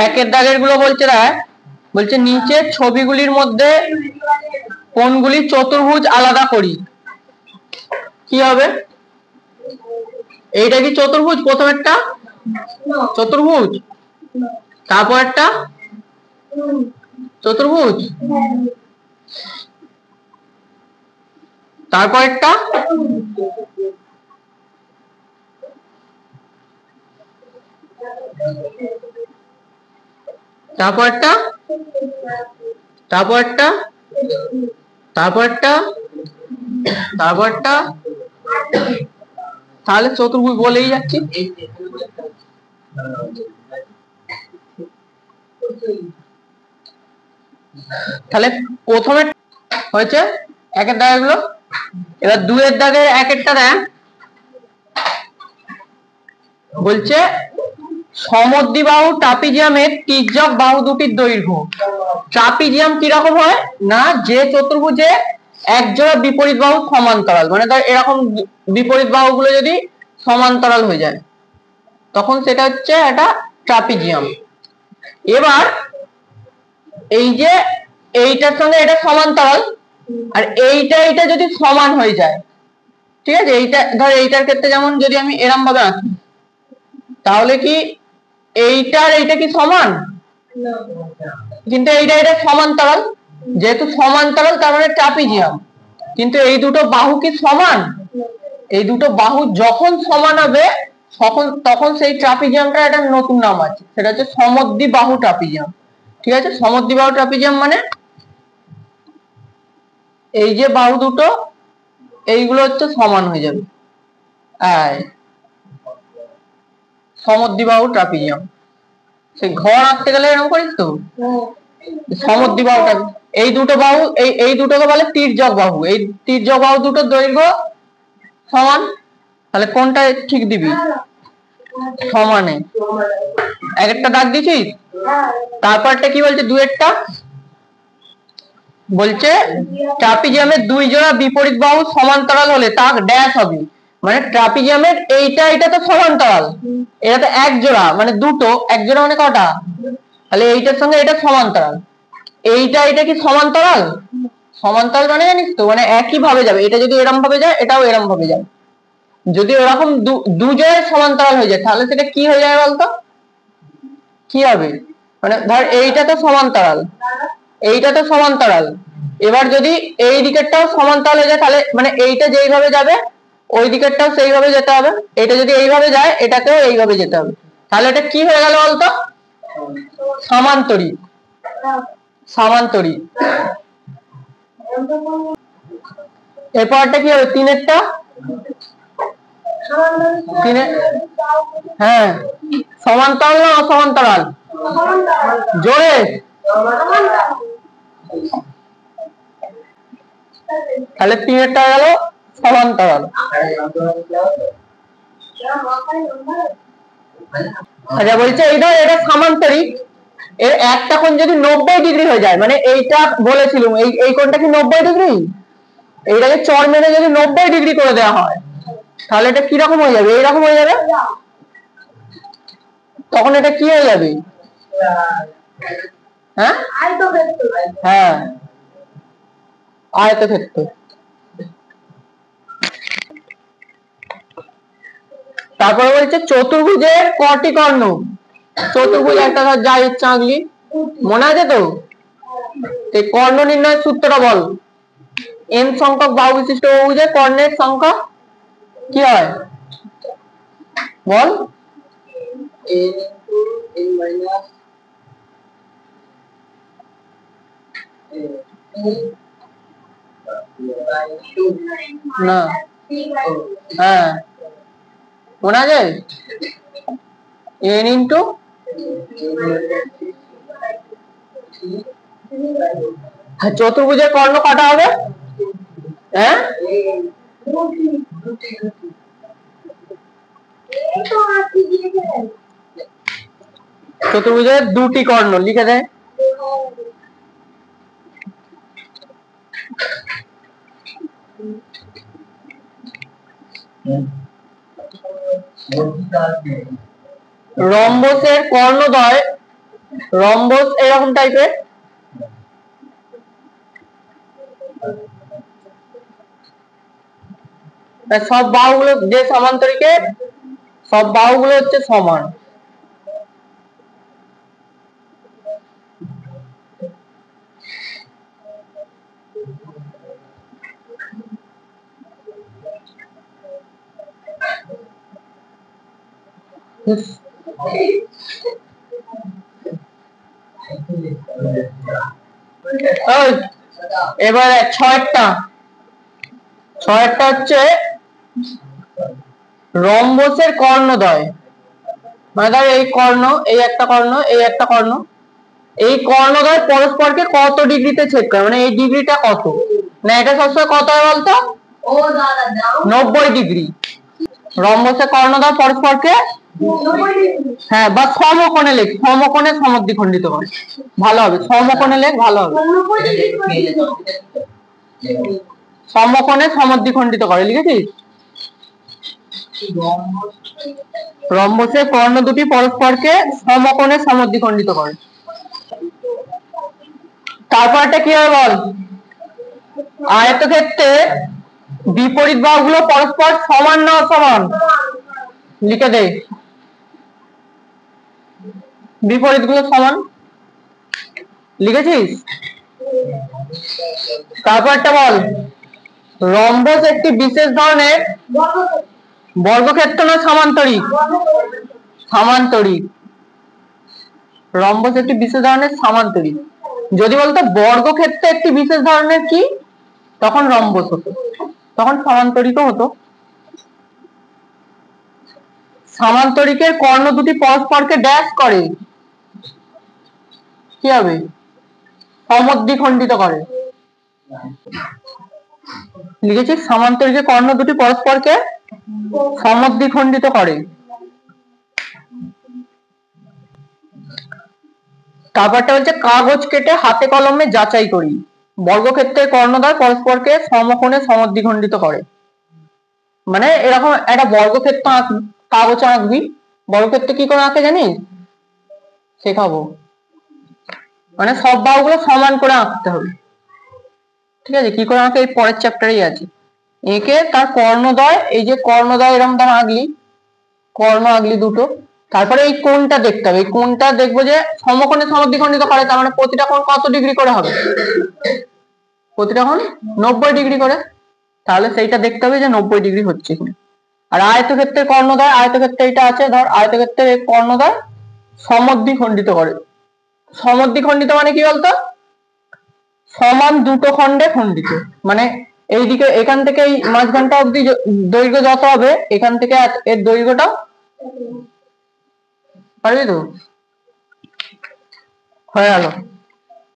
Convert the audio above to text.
একের দাগের গুলো বলছে বলছে নিচের ছবিগুলির মধ্যে কোনগুলি চতুর্ভুজ আলাদা করি। কি হবে? এইটা কি চতুর্ভুজ? প্রথমেরটা চতুর্ভুজ, তারপরেরটা চতুর্ভুজ, তারপরেরটা তারপরেরটা তারপরেরটা তারপরেরটা তারপরেরটা তাহলে চতুর্ভুজ বলেই যাচ্ছি। তাহলে প্রথমে হয়েছে একের দাগের গুলো, এবার দুইয়ের দাগে একেরটা দেন বলছে সমদ্বিবাহু ট্রাপিজিয়ামের তির্যক বাহু দুটির দৈর্ঘ্য। ট্রাপিজিয়াম কিরকম হয় না, যে চতুর্ভুজে একজোড়া বিপরীত বাহু সমান্তরাল, মানে ধর এরকম বিপরীত বাহুগুলো যদি সমান্তরাল হয়ে যায় তখন সেটা হচ্ছে একটা ট্রাপিজিয়াম। এবার এই যে এইটার সঙ্গে এটা সমান্তরাল আর এইটা যদি সমান হয়ে যায়, ঠিক আছে, এইটা ধর এইটার ক্ষেত্রে যেমন যদি আমি এরম ভাবে আঁকি তাহলে কি এইটা কি সমান? কিন্তু এটা সমান্তরাল, যেহেতু সমান্তরাল তার মানে ট্রাপিজিয়াম। কিন্তু এই দুটো বাহু কি সমান? এই দুটো বাহু যখন সমান হবে তখন সেই ট্রাপিজিয়ামটা একটা নতুন নাম আছে, সেটা হচ্ছে সমদ্বিবাহু ট্রাপিজিয়াম। ঠিক আছে, সমদ্বিবাহু ট্রাপিজিয়াম মানে এই যে বাহু দুটো এইগুলো হচ্ছে সমান হয়ে যাবে, সমদ্বিবাহু ট্রাপিজিয়াম। সেই ঘর আঁকতে গেলে এরকম করিস তো, সমদ্বিবাহু ট্রাপিজিয়াম। এই দুটো বাহু এই দুটোকে বলে তির্যক বাহু, এই তির্যক বাহু দুটোর দৈর্ঘ্য সমান, তাহলে কোনটা ঠিক দিবি? সমানে। একটা দাগ দিছিস, তারপরটা কি বলছে দুইয়েরটা বলছে ট্রাপিজিয়ামের দুই জোড়া বিপরীত বাহু সমান্তরাল হলে তা ড্যাশ হবে। মানে ট্রাপিজিয়ামের এটা তো সমান্তরাল, এটা তো এক জোড়া, মানে দুটো, এক জোড়া মানে কটা? তাহলে এইটার সঙ্গে এটা সমান্তরাল, এটা কি সমান্তরাল? সমান্তরাল মানে জানিস তো, মানে একই ভাবে যাবে, এটা যদি এরম ভাবে যায় এটাও এরম ভাবে যাবে। যদি ওরকম দুজোড়ায় সমান্তরাল হয়ে যায় তাহলে সেটা কি হয়ে যাবে বলতো? কি হবে? মানে ধর এইটা তো সমান্তরাল, এইটা তো সমান্তরাল, এবার যদি এই দিকেরটাও সমান্তরাল হয়ে যায় তাহলে মানে এইটা যেইভাবে যাবে ওই দিকেরটাও সেইভাবে যেতে হবে, এটা যদি এইভাবে যায় এটাকেও এইভাবে যেতে হবে, তাহলে এটা কি হয়ে গেল বলতো? সামান্তরিক। সামান্তরিক। এরপরটা কি হবে? তিনেরটা হ্যাঁ, সমান্তরাল না অসমান্তরাল? জোরে। তাহলে তিনেরটা গেল সমান্তরাল। আচ্ছা, বলছে এটা সামান্তরিক, এর একটা কোণ যদি 90 ডিগ্রি হয়ে যায়, মানে এইটা বলেছিলাম এই কোণটা কি 90 ডিগ্রি, এইটাকে চর মেরে যদি 90 ডিগ্রি করে দেওয়া হয় তাহলে এটা কিরকম হয়ে যাবে? এইরকম হয়ে যাবে। তখন এটা কি হয়ে যাবে? হ্যাঁ, হ্যাঁ, আয়তক্ষেত্র। তারপরে বলছে চতুর্ভুজের কটি কর্ণ। চতুর্ভুজ একটা যা ইচ্ছা আঁকলি, মনে আছে তো? এই কর্ণ নির্ণয়ের সূত্রটা বল। n সংখ্যক বাহু বিশিষ্ট বহুভুজের কর্ণের সংখ্যা কি হয় বল? না, হ্যাঁ, মনে আছে? n ইন্টু চতুর্ভুজের কর্ণ কটা হবে? হ্যাঁ, চতুর্ভুজের দুটি কর্ণ লিখে দেয়। রম্বসের কর্ণদ্বয় রম্বস এরকম টাইপের। সব বাহুগুলো যে সমান্তরিকের সব বাহুগুলো হচ্ছে সমান। এবার ছয়েরটা হচ্ছে রম্বসের কর্ণদ্বয়। মানে ধর এই কর্ণ, এই একটা কর্ণ, এই একটা কর্ণ, এই কর্ণদ্বয় পরস্পরকে কত ডিগ্রিতে ছেদ করে, মানে এই ডিগ্রিটা কত, না এটা সবসময় কত হয় বলতো? 90 ডিগ্রি। রম্বসের কর্ণদ্বয় পরস্পরকে হ্যাঁ বা সমকোণে লেখ, সমকোণে সমদ্বিখণ্ডিত করে ভালো হবে, সমকোণে লেখ ভালো হবে, সমকোণে সমদ্বিখণ্ডিত করে। লিখেছিস? রম্বসের কর্ণ দুটি পরস্পরকে সমকোণে সমদ্বিখণ্ডিত করে। তারপরটা কি হবে বল? আয়তক্ষেত্রে বিপরীত বাহুগুলো পরস্পর সমান না অসমান? লিখে দে, বিপরীত গুলো সমান। লিখেছিস? তারপরটা বল, রম্বস একটি বিশেষ ধরনের বর্গক্ষেত্র না সামান্তরিক? সামান্তরিক। রম্বস একটি বিশেষ ধরনের সামান্তরিক। যদি বলতো বর্গক্ষেত্র একটি বিশেষ ধরনের কি, তখন রম্বস হতো, তখন সমান্তরিকও হতো। সামান্তরিকের কর্ণ দুটি পরস্পরকে ড্যাশ করে, কি হবে? সমদ্বিখণ্ডিত করে। লিখেছিস? সামান্তরিকের কর্ণ দুটি পরস্পরকে সমদ্বিখণ্ডিত করে। তারপরটা হচ্ছে কাগজ কেটে হাতে কলমে যাচাই করি, বর্গক্ষেত্রের কর্ণদ্বয় পরস্পরকে সমকোণে সমদ্বিখণ্ডিত করে। মানে এরকম একটা বর্গক্ষেত্র কাগজে আঁকবি, বর্গক্ষেত্র কি করে আঁকে জানিস? শেখাবো। মানে সব বাহুগুলো সমান করে আঁকতে হবে, ঠিক আছে? কি করে আঁকে এই পরের চ্যাপ্টারেই আছে। এঁকে তার কর্ণদ্বয়, এই যে কর্ণদ্বয় এরকম ধর আঁকলি, কর্ণ আঁকলি দুটো, তারপরে এই কোণটা দেখতে হবে, এই কোণটা দেখবো যে সমকোণে সমদ্বিখণ্ডিত করে, তার মানে প্রতিটা কোণ কত ডিগ্রি করে হবে? প্রতিটা কোণ 90 ডিগ্রি করে, তাহলে সেইটা দেখতে হবে যে 90 ডিগ্রি হচ্ছে কিনা। আর আয়তক্ষেত্রের কর্ণদ্বয়, আয়তক্ষেত্রে এটা আছে ধর, আয়তক্ষেত্রের কর্ণদ্বয় সমদ্বিখণ্ডিত করে। সমদ্বিখণ্ডিত মানে কি বলতো? সমান দুটো খণ্ডে খণ্ডিত। মানে এইদিকে এখান থেকে এই মাঝখানটা অব্দি দৈর্ঘ্য যত হবে, এখান থেকে এর দৈর্ঘ্যটাও, পারবি তো? হয়ে গেল।